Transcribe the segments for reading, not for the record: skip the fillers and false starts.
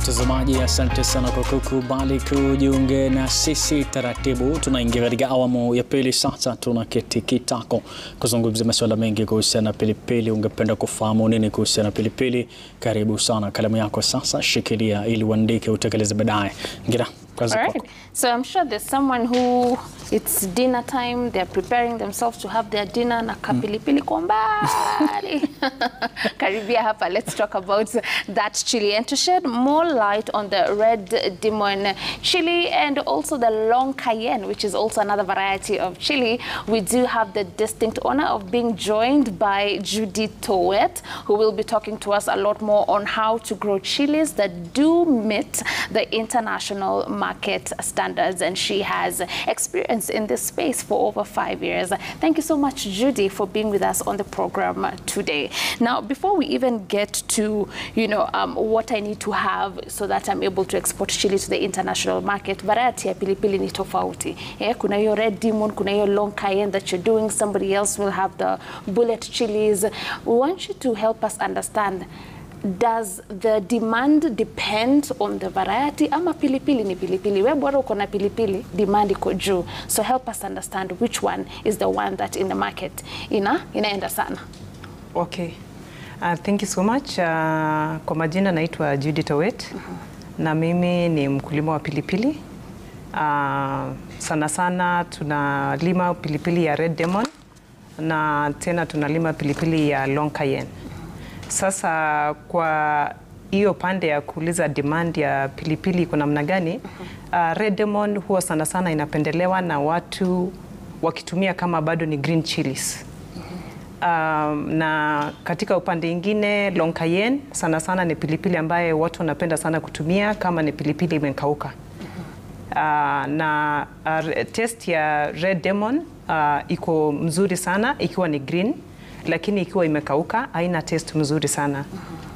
Mtazamaji, asante sana kwa kukubali kujiunga na sisi taratibu. Tunaingia katika awamu ya pili sasa. Tunaketi kitako kuzungumzia masuala mengi kuhusiana na pilipili. Ungependa kufahamu nini kuhusiana na pilipili? Karibu sana, kalamu yako sasa shikilia ili uandike utekeleze baadaye. Ngira. Alright, so I'm sure there's someone who it's dinner time, they're preparing themselves to have their dinner na kapilipili kwa mbali. Karibia hapa, let's talk about that chili and to shed more light on the red demon chili and also the long cayenne, which is also another variety of chili. We do have the distinct honor of being joined by Judy Towet, who will be talking to us a lot more on how to grow chilies that do meet the international market standards, and she has experience in this space for over 5 years. Thank you so much, Judy, for being with us on the program today. Now, before we even get to, what I need to have so that I'm able to export chili to the international market, variety ya pilipili ni tofauti. Kuna hiyo red demon, kuna hiyo long cayenne that you're doing. Somebody else will have the bullet chilies. We want you to help us understand, does the demand depend on the variety? Ama pilipili ni pilipili. We bora uko na pilipili, demand iko juu. So help us understand which one is the one that in the market inaenda sana. Okay. Thank you so much. Kwa majina naitwa Judy Towet. Na mimi ni mkulima wa pilipili. Sana sana tunalima pilipili ya red demon na tena tunalima pilipili ya long cayenne. Sasa kwa hiyo pande ya kuuliza demand ya pilipili kuna namna gani, red demon huwa sana sana inapendelewa na watu wakitumia kama bado ni green chilies. Na katika upande ingine long cayenne sana sana ni pilipili ambaye watu wanapenda sana kutumia kama ni pilipili imekauka. Na taste ya red demon iko mzuri sana ikiwa ni green, lakini ikiwa imekauka haina taste mzuri sana.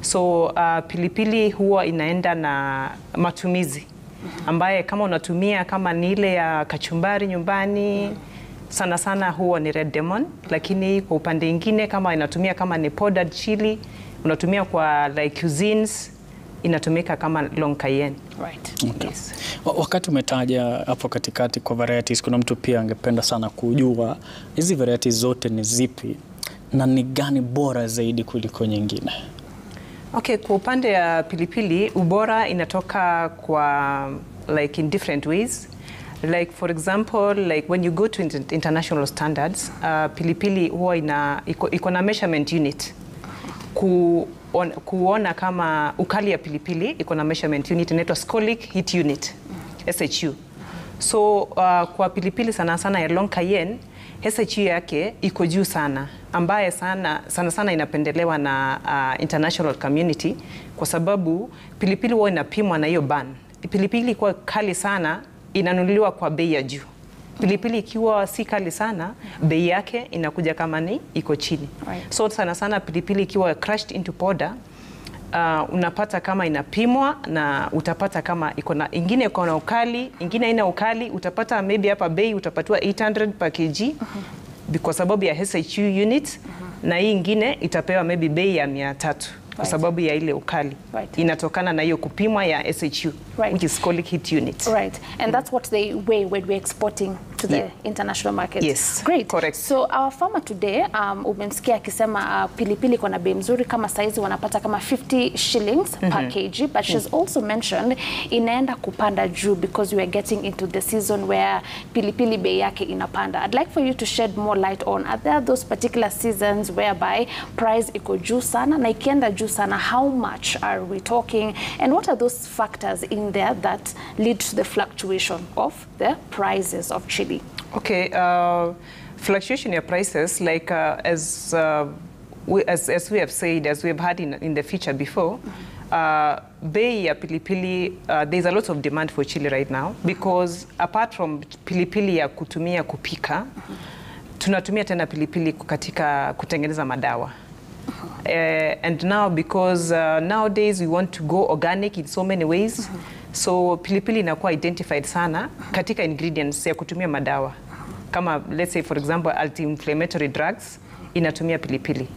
So pilipili huwa inaenda na matumizi ambaye kama unatumia kama ni ile ya kachumbari nyumbani sana sana huwa ni red demon, lakini kwa upande ingine kama inatumia kama ni powdered chili, unatumia kwa like cuisines, inatumika kama long cayenne. Right. Okay. Yes. Wakati umetaja hapo katikati kwa varieties, kuna mtu pia angependa sana kujua hizi varieties zote ni zipi na ni gani bora zaidi kuliko nyingine? Okay, kwa upande ya pilipili, ubora inatoka kwa like in different ways. Like for example, like when you go to international standards, pilipili huwa iko na measurement unit. Kuona kama ukali ya pilipili iko na measurement unit inaitwa Scoic Heat Unit, SHU. So kwa pilipili sana sana ya long cayenne, SHU yake iko juu sana, ambaye sana inapendelewa na international community kwa sababu pilipili huwa inapimwa na hiyo ban. Pilipili kwa kali sana inanunuliwa kwa bei ya juu. Pilipili ikiwa si kali sana, bei yake inakuja kama ni iko chini. Right. So sana pilipili ikiwa crushed into powder, unapata kama inapimwa na utapata kama ingine iko na ukali, ingine haina ukali, utapata maybe hapa bei utapatiwa 800 per kg kwa sababu ya SHU unit, na hii ingine itapewa maybe bei ya 300 kwa sababu ya ile ukali. Right. Inatokana na hiyo kupimwa ya SHU, which is Scoic Heat Unit. Right. And that's what they weigh when we're exporting to the international market. Yes. Great. Correct. So our farmer today, umemsikia akisema pilipili kuna bei mzuri, kama saizi wanapata kama 50 shillings per kg, but she's also mentioned inaenda kupanda juu because we are getting into the season where pilipili bei yake inapanda. I'd like for you to shed more light on, are there those particular seasons whereby price iko juu sana, na ikienda juu sana, how much are we talking, and what are those factors in there that lead to the fluctuation of the prices of chili? Okay, fluctuation in prices, like as we have said, as we have had in the feature before, bei ya pilipili, there's a lot of demand for chili right now because apart from pilipili ya kutumia kupika, tunatumia tena pilipili katika kutengeneza madawa. And now because nowadays we want to go organic in so many ways, so pilipili inakuwa identified sana katika ingredients ya kutumia madawa. Kama let's say for example anti-inflammatory drugs inatumia pilipili.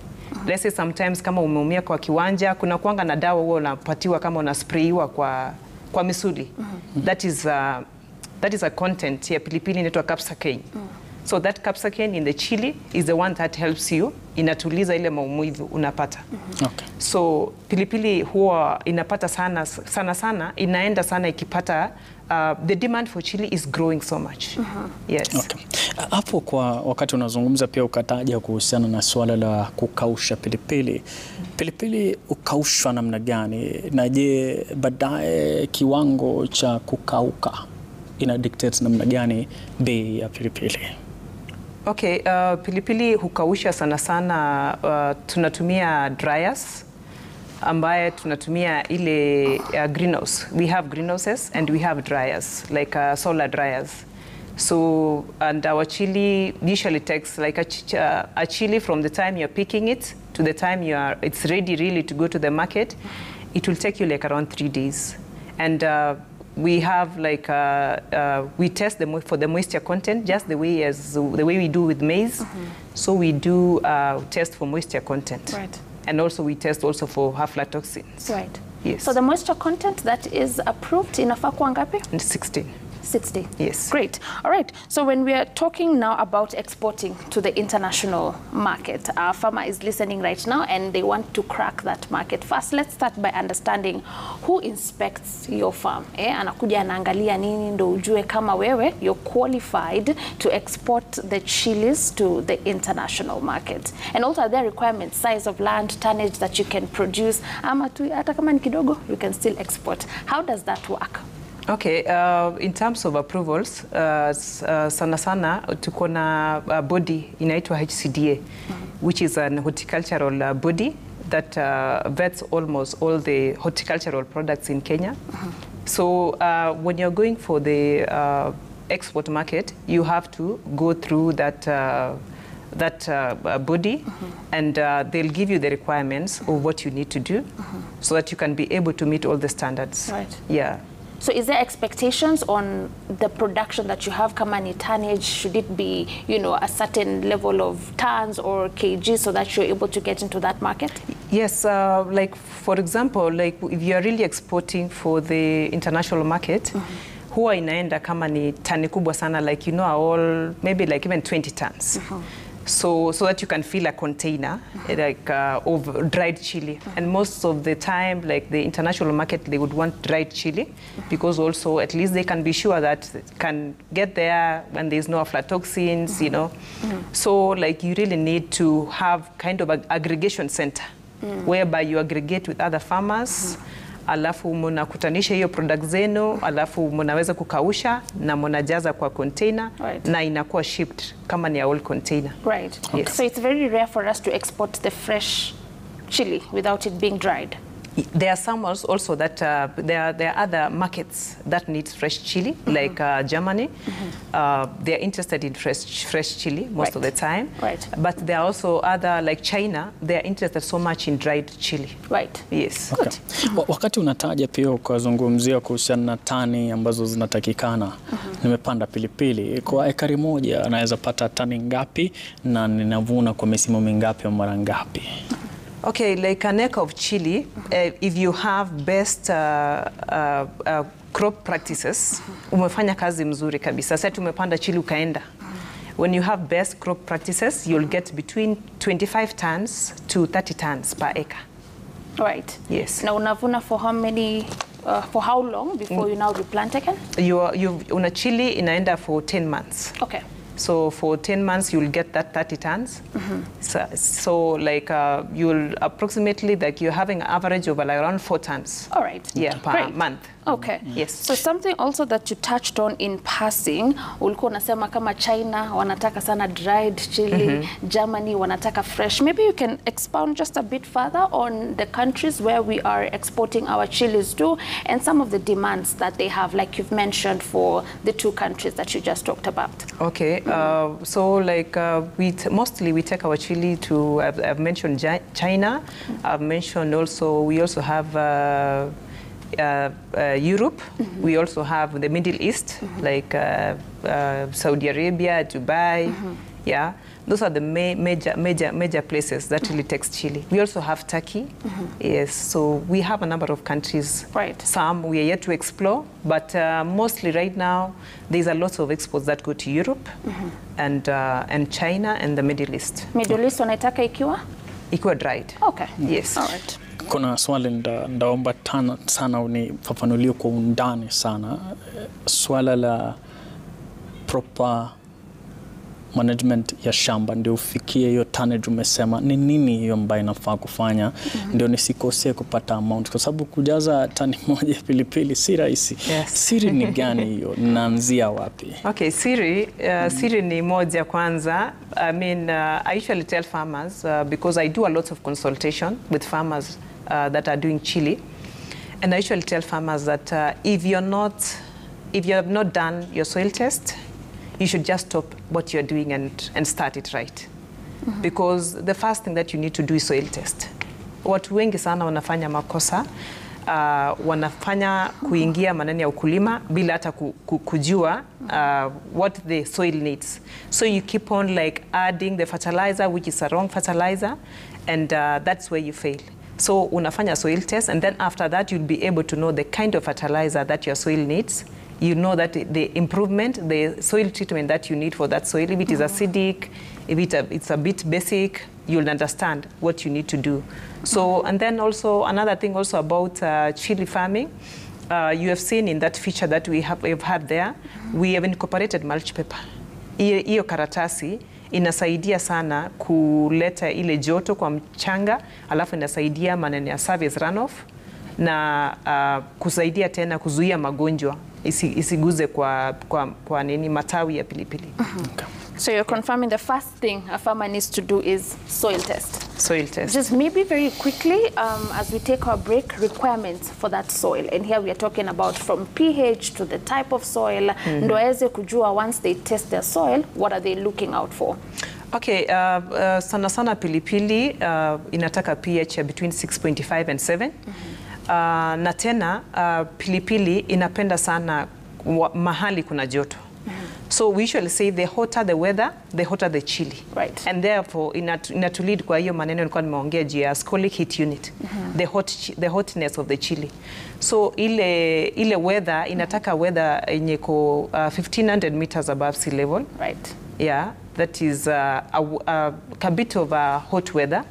Let's say sometimes kama umeumia kwa kiwanja, kuna kuanga na dawa huo unapatiwa kama unasprayiwa kwa misuli. That is a content ya pilipili inaitwa capsaicin. So that capsaicin in the chili is the one that helps you, inatuliza ile maumivu unapata. Okay. So pilipili huwa inapata sana inaenda sana ikipata the demand for chili is growing so much. Yes. Okay. Hapo kwa wakati unazungumza pia ukataja kuhusiana na swala la kukausha pilipili. Pilipili ukaushwa namna gani? Na je, baadaye kiwango cha kukauka ina dictate namna gani bei ya pilipili? Okay, pilipili hukausha sana tunatumia dryers ambaye tunatumia ile greenhouse. We have greenhouses and we have dryers like solar dryers. So and our chili usually takes like a chili from the time you're picking it to the time it's ready really to go to the market. It will take you like around 3 days. And we have like we test for the moisture content just the way we do with maize. So we do test for moisture content. Right. And also we test also for aflatoxins. Right. Yes. So the moisture content that is approved inafaa kuwa ngapi? 16. 60. Yes. Great. All right. So when we are talking now about exporting to the international market, our farmer is listening right now and they want to crack that market. First, let's start by understanding who inspects your farm. Anakuja anaangalia nini ndo ujue kama wewe you're qualified to export the chilies to the international market. And also are there requirements, size of land, tonnage that you can produce, ama tu hata kama ni kidogo you can still export. How does that work? Okay, in terms of approvals, sana tuko na body inaitwa HCDA, which is an horticultural body that vets almost all the horticultural products in Kenya. So when you're going for the export market, you have to go through that body, and they'll give you the requirements of what you need to do so that you can be able to meet all the standards. Right. Yeah. So is there expectations on the production that you have? Kama ni tonnage, should it be, you know, a certain level of tons or kg so that you're able to get into that market? Yes, like for example, like if you are really exporting for the international market, huwa inaenda kama ni tani kubwa sana, like, you know, all maybe like even 20 tons. So that you can fill a container like of dried chili. And most of the time, like the international market, they would want dried chili because also at least they can be sure that it can get there when there's no aflatoxins, you know. So like you really need to have kind of an aggregation center whereby you aggregate with other farmers. Alafu mnakutanisha hiyo product zenu, alafu mnaweza kukausha na mnajaza kwa container, na inakuwa shipped kama ni all container. Right. Yes. So it's very rare for us to export the fresh chili without it being dried. There are some also that there are other markets that need fresh chili, like Germany. They are interested in fresh chili most of the time. Right. But there are also other, like China, they are interested so much in dried chili. Right. Yes. Okay. Wakati unataja pia ukazungumzia kuhusiana na tani ambazo zinatakikana, nimepanda pilipili kwa ekari moja, anaweza pata tani ngapi na ninavuna kwa misimu mingapi au mara ngapi? Okay, like an acre of chili, if you have best crop practices, umefanya kazi mzuri kabisa. Sasa tumepanda chili ukaenda. When you have best crop practices, you'll get between 25 tons to 30 tons per acre. Right. Yes. Now unavuna for how many, for how long before you now replant again? Una chili inaenda for 10 months. Okay. So for 10 months, you'll get that 30 tons. So like you'll approximately, like you're having an average of like around 4 tons. All right. Yeah, per month. Okay. Yes. So something also that you touched on in passing, ulikuwa unasema kama China wanataka sana dried chili, Germany wanataka fresh. Maybe you can expound just a bit further on the countries where we are exporting our chilies to and some of the demands that they have, like you've mentioned for the 2 countries that you just talked about. Okay. So like mostly we take our chili to, I've mentioned China. I've mentioned also, we also have Europe. We also have the Middle East, like Saudi Arabia, Dubai. Yeah. Those are the major places that really takes chili. We also have Turkey. Yes, so we have a number of countries. Right. Some we are yet to explore, but mostly right now there's a lot of exports that go to Europe and China and the Middle East. Middle East wanaitaka Ikiwa dried. Okay. Yes. All right. Kuna swali ndaomba sana unifafanulie kwa undani sana. Swala la proper management ya shamba ndio ufikie hiyo tonnage umesema. Ni nini hiyo ambayo inafaa kufanya ndio nisikose kupata amount, kwa sababu kujaza tani moja pilipili si rahisi. Yes. Siri ni gani hiyo? Naanzia wapi? Okay, siri ni moja kwanza. I mean, I usually tell farmers because I do a lot of consultation with farmers that are doing chili, and I usually tell farmers that if you have not done your soil test, you should just stop what you're doing and start it right. Because the first thing that you need to do is soil test. Watu wengi sana wanafanya makosa, wanafanya kuingia maneno ya ukulima bila hata kujua what the soil needs. So you keep on like adding the fertilizer, which is a wrong fertilizer, and that's where you fail. So unafanya soil test, and then after that you'll be able to know the kind of fertilizer that your soil needs. You know that the improvement, the soil treatment that you need for that soil, if it is acidic, if it's a bit basic, you'll understand what you need to do. So, and then also another thing also about chili farming, you have seen in that feature that we've had there, we have incorporated mulch paper. Hiyo karatasi inasaidia sana kuleta ile joto kwa mchanga, alafu inasaidia maneno ya service runoff, na kusaidia tena kuzuia magonjwa isiguze kwa nini matawi ya pilipili. Okay. So you're confirming the first thing a farmer needs to do is soil test. Soil test. Just maybe very quickly, as we take our break, requirements for that soil. And here we are talking about from pH to the type of soil. Ndo waweze kujua once they test their soil, what are they looking out for? Okay, sana pilipili inataka pH between 6.5 and 7. Na tena pilipili inapenda sana mahali kuna joto. So we usually say the hotter the weather, the hotter the chili. Right. And therefore inatulid kwa hiyo maneno nilikuwa nimeongea juu ya scoic heat unit. The hotness of the chili. So ile weather inataka weather yenye ko 1500 meters above sea level. Right. Yeah, that is a bit of a hot weather.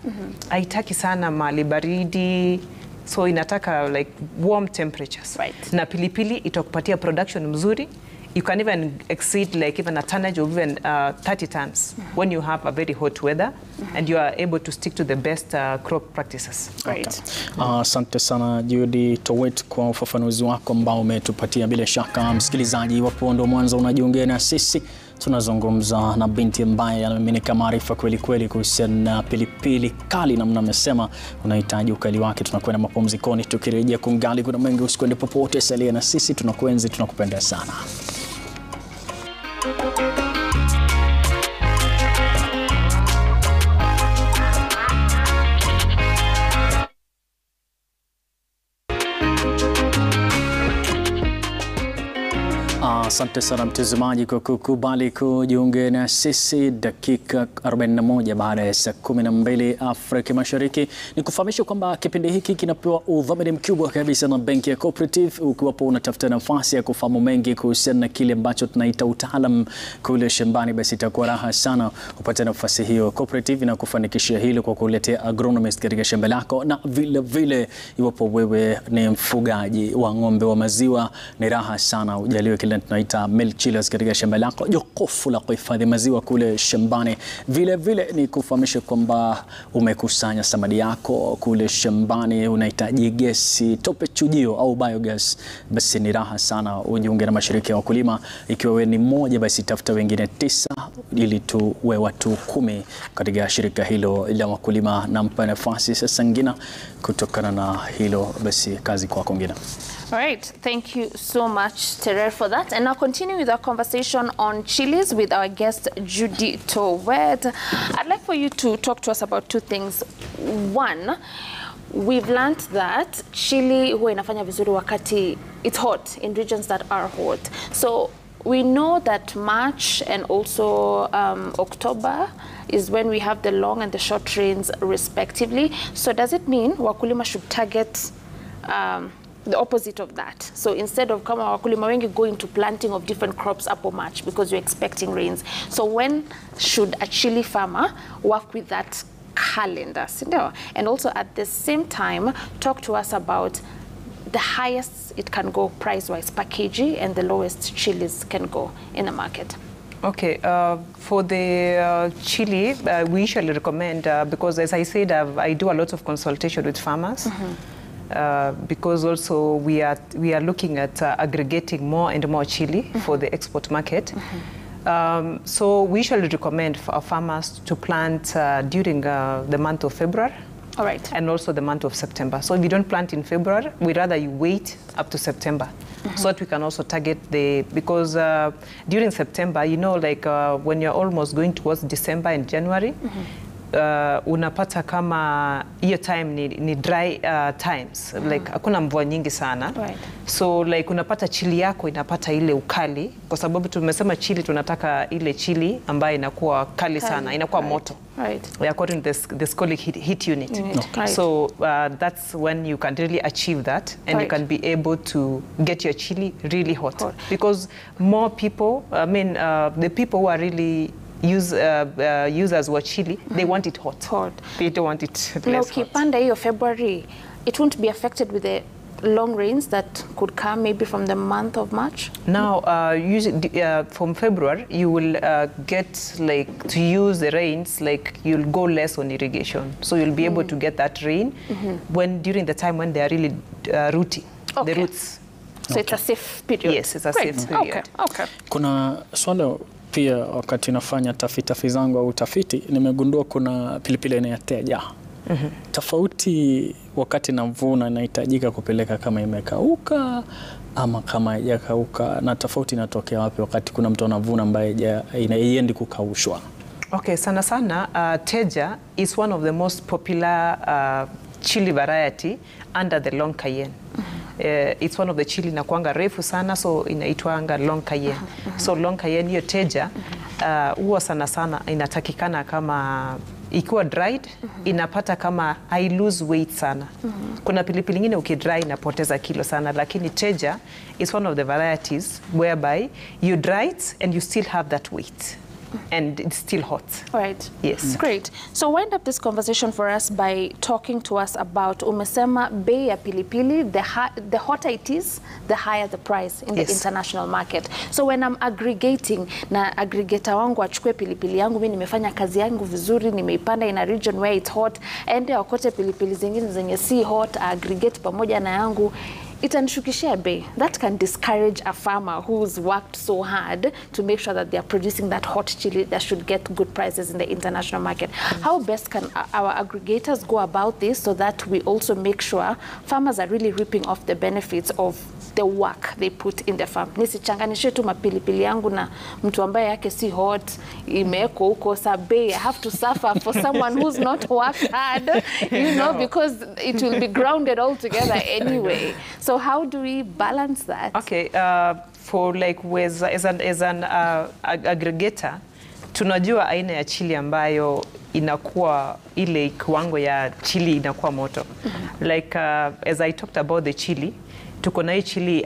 Haitaki sana mahali baridi. So inataka like warm temperatures. Right. Na pilipili itakupatia production mzuri. You can even exceed like even a tonnage of even 30 tons when you have a very hot weather and you are able to stick to the best crop practices. Right. Asante sana Judy Towet kwa ufafanuzi wako ambao umetupatia. Bila shaka msikilizaji, wapo ndo mwanzo unajiunga na sisi, tunazungumza na binti ambaye anamiminika maarifa kweli kweli kuhusiana na pilipili kali, na mnamesema unahitaji ukali wake. Tunakwenda mapumzikoni, tukirejea kungali kuna mengi, usikwende popote, salia na sisi, tunakuenzi, tunakupenda sana. Asante sana mtazamaji kwa kukubali kujiunga na sisi. Dakika 41 baada ya saa 12 Afrika Mashariki. Nikufahamisha kwamba kipindi hiki kinapewa udhamini mkubwa kabisa na Benki ya Cooperative. Ukiwapo unatafuta nafasi ya kufahamu mengi kuhusiana na kile ambacho tunaita utaalamu kule shambani, basi itakuwa raha sana upate nafasi hiyo. Cooperative inakufanikishia hilo kwa kuletea agronomist katika shamba lako, na vile vile iwapo wewe ni mfugaji wa ng'ombe wa maziwa, ni raha sana ujaliwe kile tunaita milk chillers katika shamba lako, jokofu la kuhifadhi maziwa kule shambani. Vile vile ni kufahamisha kwamba umekusanya samadi yako kule shambani, unahitaji gesi, tope chujio au biogas, basi ni raha sana ujiunge na mashirika ya wakulima. Ikiwa wewe ni mmoja, basi tafuta wengine 9 ili tuwe watu 10 katika shirika hilo la wakulima, na mpa nafasi sasa ngine kutokana na hilo, basi kazi kwako ngine. All right, thank you so much, Terer, for that. And now continue with our conversation on chilies with our guest, Judy Towet. I'd like for you to talk to us about 2 things. One, we've learned that chili huwa inafanya vizuri wakati it's hot, in regions that are hot. So we know that March and also October is when we have the long and the short rains respectively. So does it mean wakulima should target the opposite of that? So instead of kama wakulima wengi go into planting of different crops up March because you're expecting rains. So when should a chili farmer work with that calendar? And also at the same time, talk to us about the highest it can go price-wise per kg and the lowest chilies can go in the market. Okay, for the chili, we usually recommend, because as I said, I do a lot of consultation with farmers, because also we are looking at aggregating more and more chili for the export market. So we usually recommend for our farmers to plant during the month of February. All right. And also the month of September. So if you don't plant in February, we'd rather you wait up to September, so that we can also target because during September, you know, like when you're almost going towards December and January, unapata kama hiyo time ni dry times, like hakuna mvua nyingi sana. Right. So like unapata chili yako inapata ile ukali, kwa sababu tumesema chili tunataka ile chili ambayo inakuwa kali sana, inakuwa moto. Right. According to the Scolik heat unit. Right. So that's when you can really achieve that, and you can be able to get your chili really hot. Because more people, I mean, the people who are really users wa chili, they want it hot. They don't want it less hot. Ukipanda hiyo February, it won't be affected with the long rains that could come maybe from the month of March? Now, usually from February, you will get like to use the rains, like you'll go less on irrigation. So you'll be able to get that rain when during the time when they are really rooting, the roots. So it's a safe period? Yes, it's a safe period. Okay. Kuna swala pia wakati nafanya tafiti zangu au utafiti, nimegundua kuna pilipili aina ya teja. Tofauti wakati navuna inahitajika kupeleka kama imekauka ama kama haijakauka, na tofauti inatokea wapi wakati kuna mtu anavuna ambaye haiendi kukaushwa? Okay, sana teja is one of the most popular chili variety under the long cayenne. It's one of the chili inakuanga refu sana, so inaitwanga long cayenne. So long cayenne hiyo teja huwa sana inatakikana kama ikiwa dried, inapata kama I lose weight sana. Kuna pilipili nyingine ukidry inapoteza kilo sana, lakini teja is one of the varieties whereby you dry it and you still have that weight. And it's still hot. Right. Yes. Great. So wind up this conversation for us by talking to us about umesema bei ya pilipili, the hotter it is, the higher the price in the international market. So when I'm aggregating, na aggregator wangu achukue pilipili yangu, mimi nimefanya kazi yangu vizuri, nimeipanda in a region where it's hot, ende wakote pilipili zingine zenye si hot, aggregate pamoja na yangu, itanishukishia bei. That can discourage a farmer who's worked so hard to make sure that they are producing that hot chili that should get good prices in the international market. How best can our aggregators go about this so that we also make sure farmers are really reaping off the benefits of the work they put in the farm? Nisichanganishe tu mapilipili yangu na mtu ambaye yake si hot, imeko huko sa bei. I have to suffer for someone who's not worked hard, you know, because it will be grounded all together anyway. So how do we balance that? Okay, for like as an aggregator, tunajua aina ya chili ambayo inakuwa ile kiwango ya chili inakuwa moto. Like as I talked about the chili, tuko na hii chili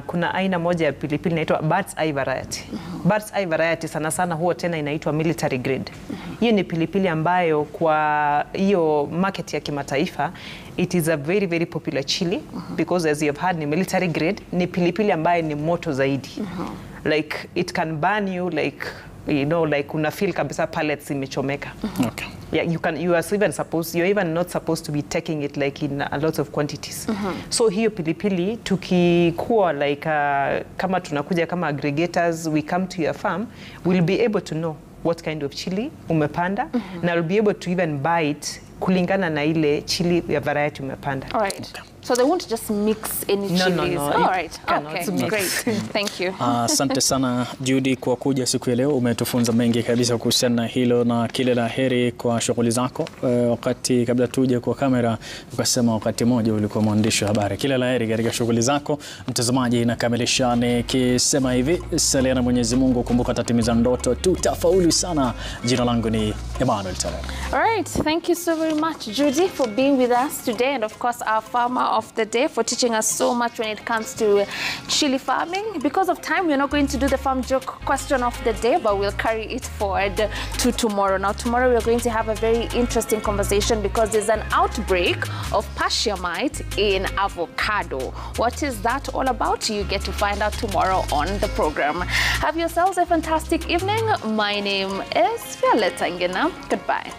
kuna aina moja ya pilipili inaitwa Bird's Eye variety. Bird's Eye variety sana huwa tena inaitwa military grade. Hiyo ni pilipili ambayo kwa hiyo market ya kimataifa, it is a very popular chili because as you have heard, ni military grade, ni pilipili ambayo ni moto zaidi. Like it can burn you, like you know, like una feel kabisa pellets imechomeka. Okay. Yeah, you're even not supposed to be taking it like in a lot of quantities. So hiyo pilipili tukikuwa like kama tunakuja kama aggregators, we come to your farm, we'll be able to know what kind of chili umepanda, na we'll be able to even buy it kulingana na ile chili ya variety umepanda. All right. So they won't just mix any No, chilies. no, no. All right. Cannot Okay. mix. Great. Thank you. Asante sana Judy kwa kuja siku ya leo. Umetufunza mengi kabisa kuhusiana na hilo, na kile la heri kwa shughuli zako. Wakati kabla tuje kwa kamera ukasema wakati mmoja ulikuwa mwandishi wa habari. Kile la heri katika shughuli zako. Mtazamaji, nakamilisha nikisema hivi, salia na Mwenyezi Mungu, kumbuka tatimiza ndoto, tutafaulu sana. Jina langu ni Emmanuel Tare. All right. Thank you so very much, Judy, for being with us today, and of course our farmer of the day for teaching us so much when it comes to chili farming. Because of time, we're not going to do the farm joke question of the day, but we'll carry it forward to tomorrow. Now, tomorrow we're going to have a very interesting conversation because there's an outbreak of pasture mite in avocado. What is that all about? You get to find out tomorrow on the program. Have yourselves a fantastic evening. My name is Violetta Ngina. Goodbye.